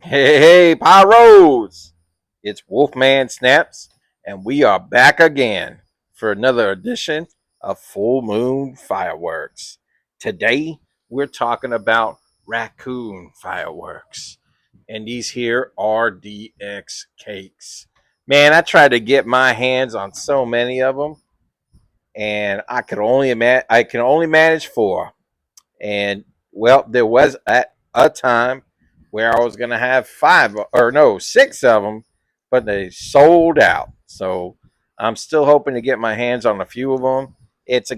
Hey, Pyros! It's Wolfman Snaps, and we are back again for another edition of Full Moon Fireworks. Today, we're talking about Raccoon Fireworks, and these here RDX Cakes. Man, I tried to get my hands on so many of them, and I can only manage four. And well, there was at a time where I was going to have five or no, six of them, but they sold out. So I'm still hoping to get my hands on a few of them. It's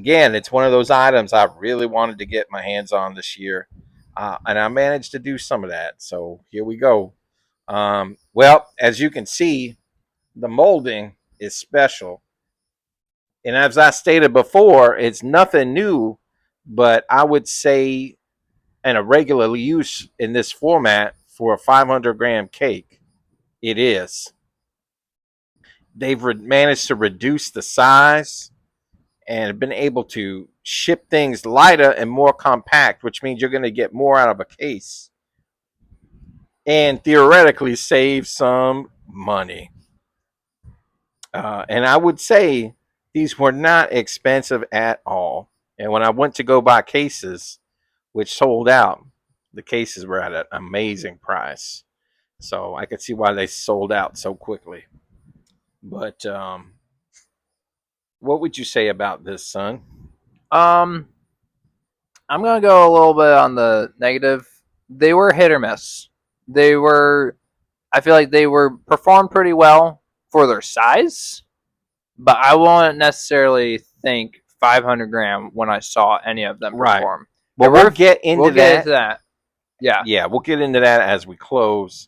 one of those items I really wanted to get my hands on this year. And I managed to do some of that. So here we go. Well, as you can see, the molding is special. And as I stated before, it's nothing new, but I would say and a regular use in this format for a 500-gram cake, it is. They've managed to reduce the size and been able to ship things lighter and more compact, which means you're going to get more out of a case and theoretically save some money. And I would say these were not expensive at all. And when I went to go buy cases, which sold out, the cases were at an amazing price. So I could see why they sold out so quickly. But what would you say about this, son? Um, I'm gonna go a little bit on the negative. They were hit or miss. They were. I feel like they were performed pretty well for their size, but I won't necessarily think 500 gram when I saw any of them Right. perform. Well, we'll get into We'll that. get into that. Yeah. Yeah, we'll get into that as we close.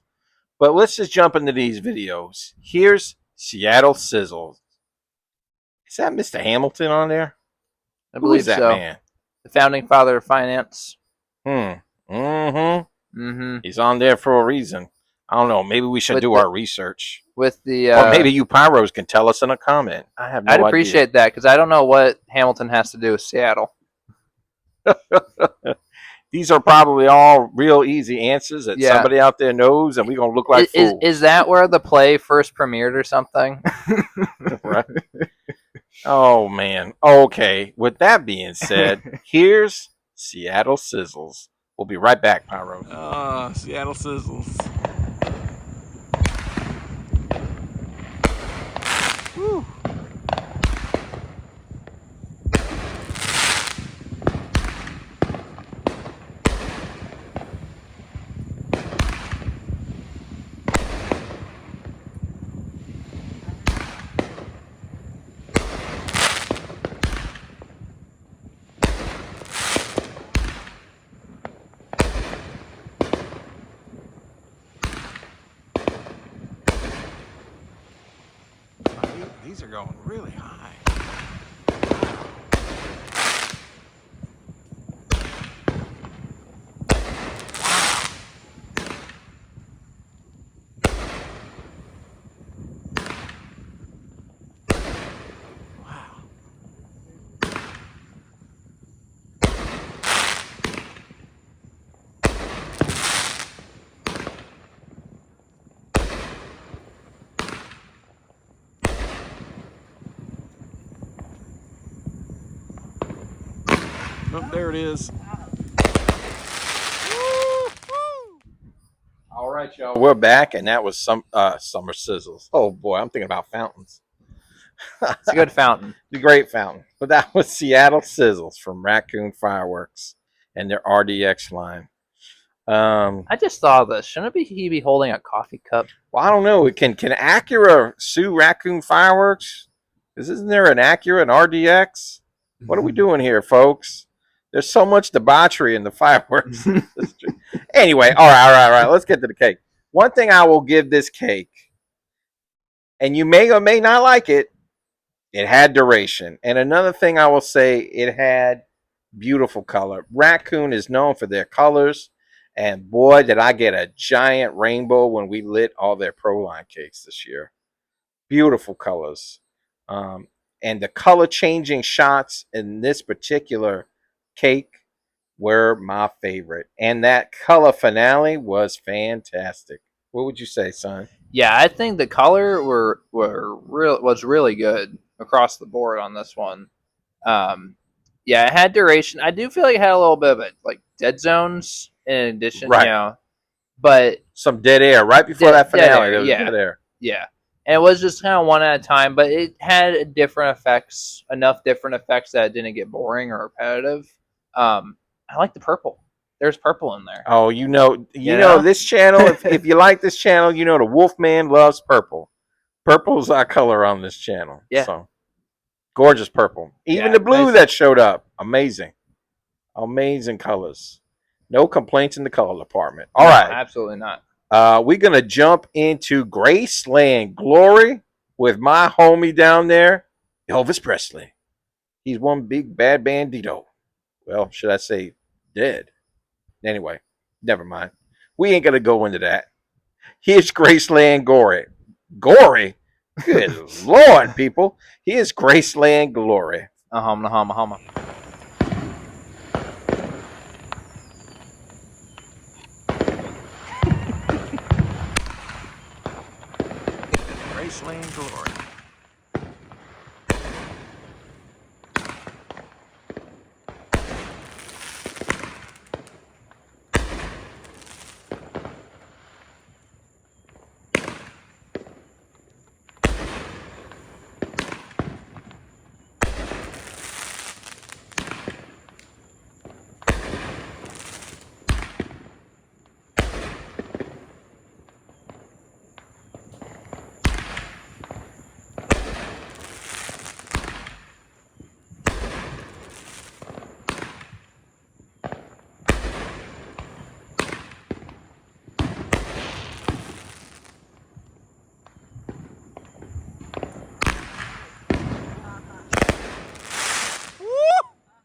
But let's just jump into these videos. Here's Seattle Sizzle. Is that Mr. Hamilton on there? I Who believe is that so. man? The founding father of finance. Mm-hmm. He's on there for a reason. I don't know. Maybe we should do our research. With the or maybe you Pyros can tell us in a comment. I have no I'd idea. appreciate that because I don't know what Hamilton has to do with Seattle. These are probably all real easy answers that somebody out there knows, and we're going to look like fools. Is that where the play first premiered or something? Right. Oh, man. Okay. With that being said, here's Seattle Sizzles. We'll be right back, Pyro. Seattle Sizzles. Woo. These are going really high. Oh, there it is. All right, y'all. We're back, and that was some summer sizzles. Oh boy, I'm thinking about fountains. It's a good fountain. The great fountain. But that was Seattle Sizzles from Raccoon Fireworks and their RDX line. I just thought of this. Shouldn't he be holding a coffee cup? Well, I don't know. Can Acura sue Raccoon Fireworks? Because isn't there an Acura and RDX? What are we doing here, folks? There's so much debauchery in the fireworks industry. Anyway, all right. Let's get to the cake. One thing I will give this cake, and you may or may not like it, it had duration. And another thing I will say, it had beautiful color. Raccoon is known for their colors. And boy, did I get a giant rainbow when we lit all their Proline cakes this year. Beautiful colors. And the color changing shots in this particular cake were my favorite. And that color finale was fantastic. What would you say, son? Yeah, I think the color was really good across the board on this one. Yeah, it had duration. I do feel like it had a little bit of it, like dead zones in addition, Right. but Some dead air right before that dead finale. air, There was yeah. dead air. Yeah, and it was just kind of one at a time, but it had different effects, enough different effects that it didn't get boring or repetitive. I like the purple. There's purple in there. Oh, you know know? this channel. If you like this channel, you know the Wolfman loves purple. Purple's our color on this channel. Yeah. So gorgeous purple. Even Yeah, the blue nice. that showed up, amazing, amazing colors. No complaints in the color department. All No, right, absolutely not. we're gonna jump into Graceland Glory with my homie down there, Elvis Presley. He's one big bad bandito. Well, should I say dead? Anyway, never mind. We ain't gonna go into that. Here's Graceland Glory. Gory? Good Lord, people. Here's Graceland Glory. Humma. Graceland Glory.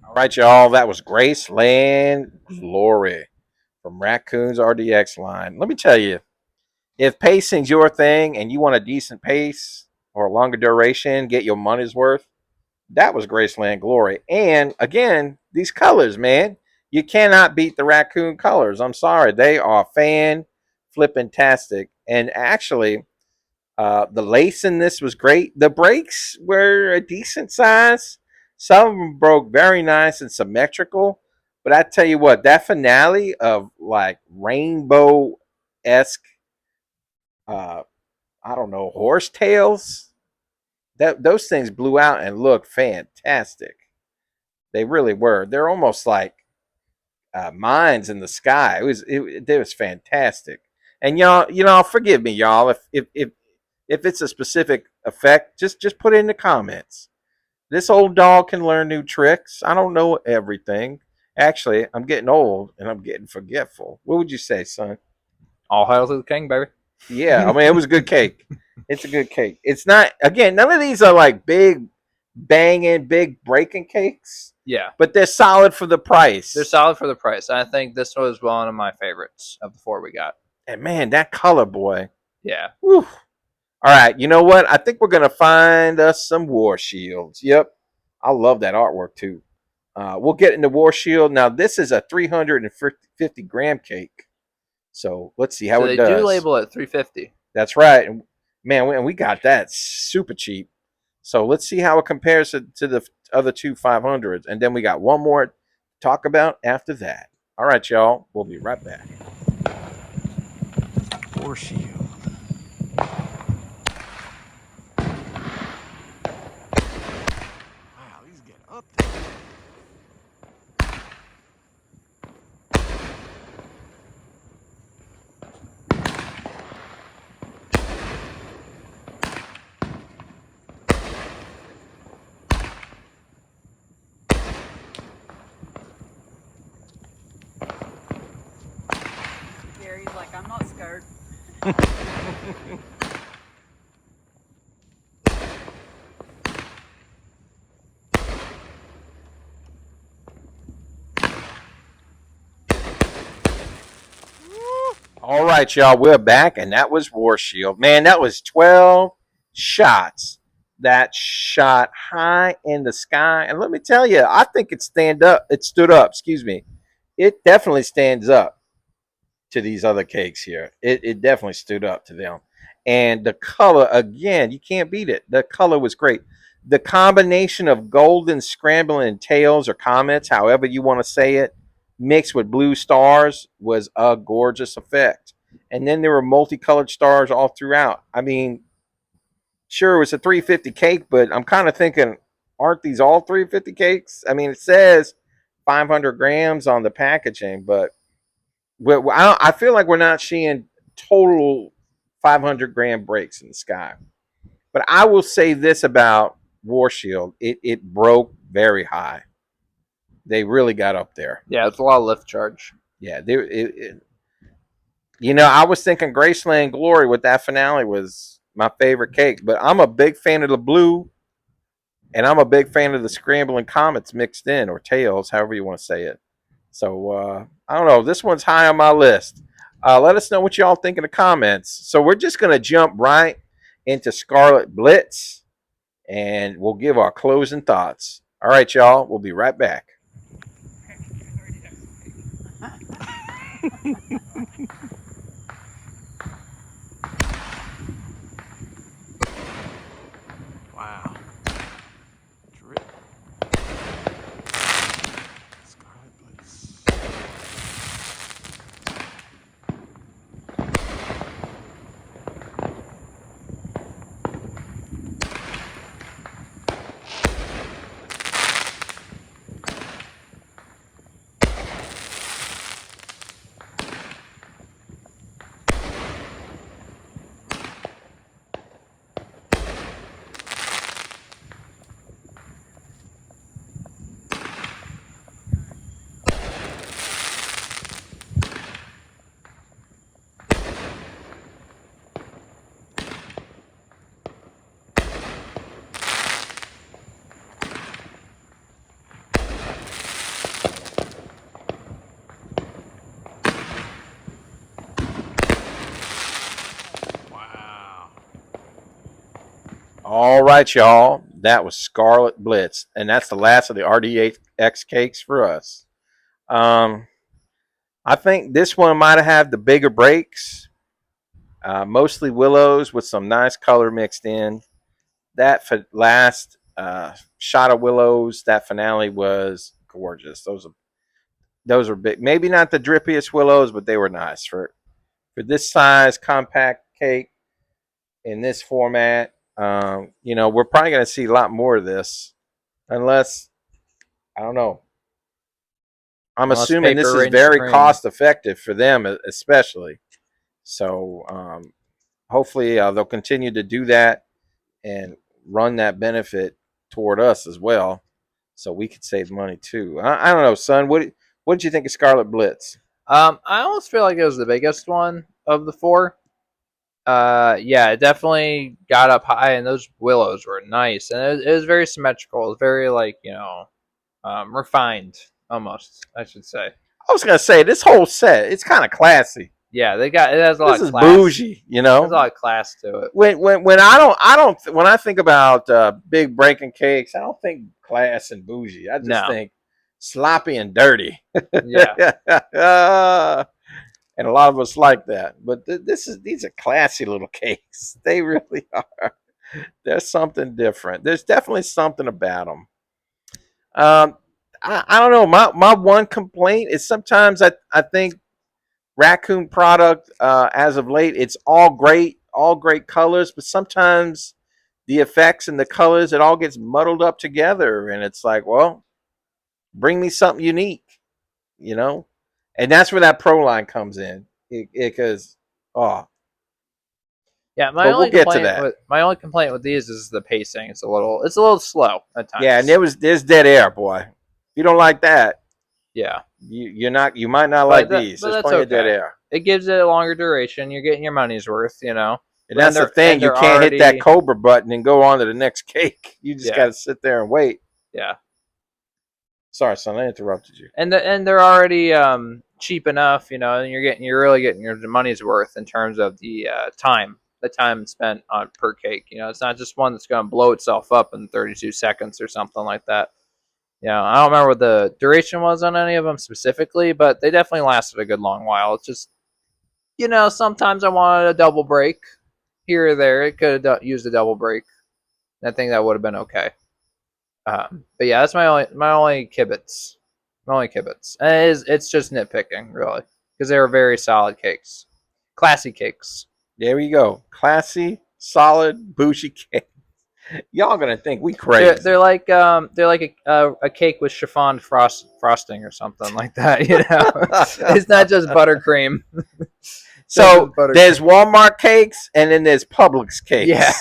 All right, y'all. That was Graceland Glory from Raccoon's RDX line. Let me tell you, if pacing's your thing and you want a decent pace or a longer duration, get your money's worth, that was Graceland Glory. And again, these colors, man, you cannot beat the Raccoon colors. I'm sorry. They are fan flippin' tastic. And actually, the lace in this was great. The brakes were a decent size. Some of them broke very nice and symmetrical. But I tell you what, that finale of like rainbow esque, uh, I don't know, horse tails, that those things blew out and looked fantastic. They really were. They're almost like mines in the sky. It was fantastic. And y'all, forgive me, y'all, if it's a specific effect, just put it in the comments. This old dog can learn new tricks. I don't know everything. Actually, I'm getting old and I'm getting forgetful. What would you say, son? All hail to the king, baby. Yeah, I mean, it was a good cake. It's a good cake. It's not, again, none of these are like big banging, big breaking cakes, Yeah, but they're solid for the price. they're solid for the price. I think this was one of my favorites of the four we got. And man, that color, boy. Yeah. Whew. All right, you know what? I think we're gonna find us some war shields. Yep, I love that artwork too. We'll get into war shield. Now this is a 350 gram cake, so let's see how So it they does. do label it 350. That's right, and man, we got that super cheap. So let's see how it compares to the other two 500s, and then we got one more to talk about after that. All right, y'all, we'll be right back. War shield. Wow, he's getting up there. Gary's like, I'm not scared. All right, y'all, we're back, and that was War Shield. Man, that was 12 shots that shot high in the sky. And let me tell you, I think it stood up, excuse me. It definitely stands up. to these other cakes here. It definitely stood up to them. And the color, again, you can't beat it. The color was great. The combination of golden scrambling tails or comets, however you want to say it, mixed with blue stars was a gorgeous effect. And then there were multicolored stars all throughout. I mean, sure, it was a 350 cake, but I'm kind of thinking, aren't these all 350 cakes? I mean, it says 500 grams on the packaging, but I feel like we're not seeing total 500-gram breaks in the sky. But I will say this about War Shield: it broke very high. They really got up there. Yeah, it's a lot of lift charge. Yeah, I was thinking Graceland Glory with that finale was my favorite cake, but I'm a big fan of the blue, and I'm a big fan of the scrambling comets mixed in, or tails, however you want to say it. So I don't know. This one's high on my list. Let us know what y'all think in the comments. So we're just gonna jump right into Scarlet Blitz, and we'll give our closing thoughts. All right, y'all. We'll be right back. Wow. Drip. Scarlet Blitz. Wow. All right, y'all. That was Scarlet Blitz, and that's the last of the RDX cakes for us. Um, I think this one might have had the bigger breaks. Mostly willows with some nice color mixed in. That last shot of willows, that finale was gorgeous. Those are big. Maybe not the drippiest willows, but they were nice for this size compact cake in this format. We're probably going to see a lot more of this, unless I don't know. I'm Unless assuming this paper is reigns very supreme. cost effective for them, especially. So hopefully they'll continue to do that and run that benefit toward us as well, so we could save money too. I don't know, son. What did you think of Scarlet Blitz? I almost feel like it was the biggest one of the four. Yeah, it definitely got up high, and those willows were nice, and it was very symmetrical. It was very refined, almost, I should say. I was gonna say this whole set, it's kind of classy. Yeah, it has a lot This of is class. bougie, There's a lot of class to it. When I don't when I think about big breaking cakes, I don't think class and bougie. I just think sloppy and dirty. Yeah. And a lot of us like that. But these are classy little cakes. They really are. There's something different. There's definitely something about them. I don't know. My one complaint is sometimes I think Raccoon product as of late, it's all great colors, but sometimes the effects and the colors, it all gets muddled up together, and it's like, well, bring me something unique, and that's where that pro line comes in, because Yeah, my only complaint with these is the pacing. It's a little slow at times. Yeah, and there's dead air, boy. If you don't like that, yeah, you might not like these. There's plenty of dead air. It gives it a longer duration. You're getting your money's worth, And that's the thing. You can't hit that Cobra button and go on to the next cake. You just got to sit there and wait. Yeah. Sorry, son, I interrupted you. And they're already cheap enough, and you're really getting your money's worth in terms of the time spent on per cake. It's not just one that's going to blow itself up in 32 seconds or something like that. I don't remember what the duration was on any of them specifically, but they definitely lasted a good long while. It's just you know, sometimes I wanted a double break here or there. It could have used a double break. I think that would have been okay. But yeah, that's my only kibitz. My only kibitz. And it's just nitpicking, really, because they were very solid cakes, classy cakes. There we go. Classy, solid, bougie cake. Y'all gonna think we They're, crazy. they're like a cake with chiffon frosting or something like that. You know, it's not just buttercream. So there's Walmart cakes and then there's Publix cakes. Yeah,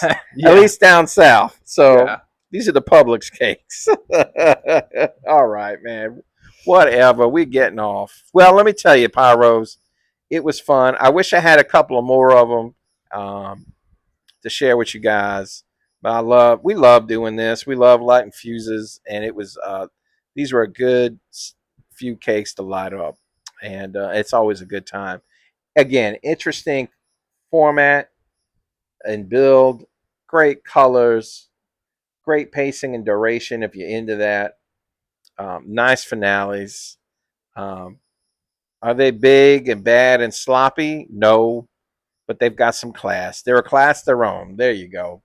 At least down south. So yeah. these are the Publix cakes. All right, man. Whatever. We're getting off. Well, let me tell you, Pyros, it was fun. I wish I had a couple of more of them to share with you guys. But we love doing this. We love lighting fuses, and it was these were a good few cakes to light up, and it's always a good time. Again, interesting format and build, great colors, great pacing and duration if you're into that. Nice finales. Um, are they big and bad and sloppy? No, but they've got some class. They're a class their own. There you go.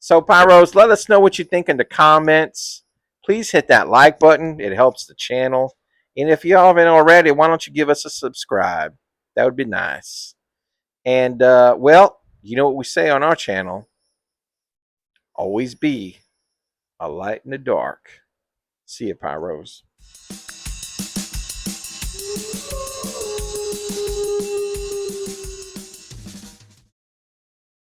So, Pyros, let us know what you think in the comments. Please hit that like button. It helps the channel. And if you haven't already, why don't you give us a subscribe? That would be nice. And, well, you know what we say on our channel. Always be a light in the dark. See you, Pyros.